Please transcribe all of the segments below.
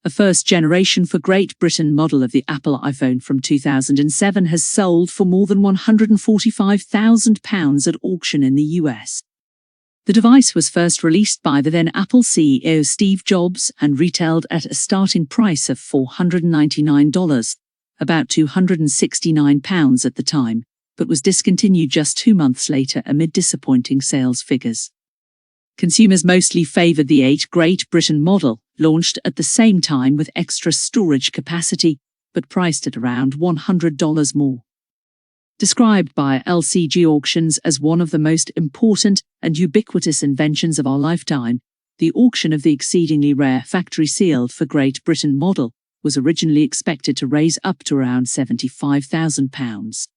A first-generation for Great Britain model of the Apple iPhone from 2007 has sold for more than £145,000 at auction in the US. The device was first released by the then Apple CEO Steve Jobs and retailed at a starting price of $499, about £269 at the time, but was discontinued just 2 months later amid disappointing sales figures. Consumers mostly favoured the 8 Great Britain model, launched at the same time with extra storage capacity, but priced at around $100 more. Described by LCG Auctions as one of the most important and ubiquitous inventions of our lifetime, the auction of the exceedingly rare factory-sealed for Great Britain model was originally expected to raise up to around £75,000.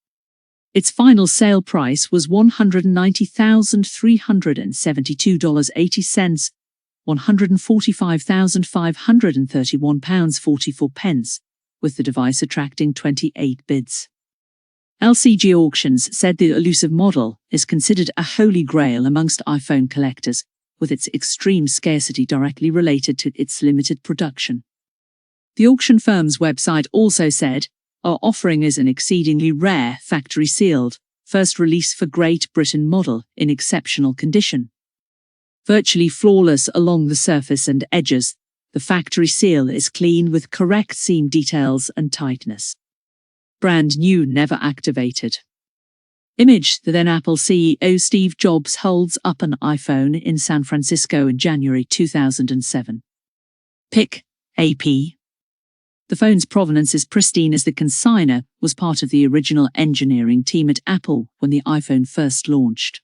Its final sale price was $190,372.80, £145,531.44, with the device attracting 28 bids. LCG Auctions said the elusive model is considered a holy grail amongst iPhone collectors, with its extreme scarcity directly related to its limited production. The auction firm's website also said, "Our offering is an exceedingly rare, factory-sealed, first release for Great Britain model in exceptional condition. Virtually flawless along the surface and edges, the factory seal is clean with correct seam details and tightness. Brand new, never activated." Image: the then Apple CEO Steve Jobs holds up an iPhone in San Francisco in January 2007. Pic: AP. The phone's provenance is pristine as the consignor was part of the original engineering team at Apple when the iPhone first launched.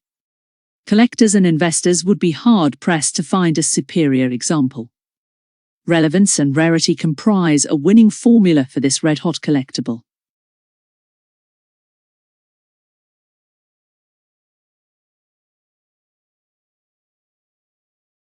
Collectors and investors would be hard-pressed to find a superior example. Relevance and rarity comprise a winning formula for this red-hot collectible.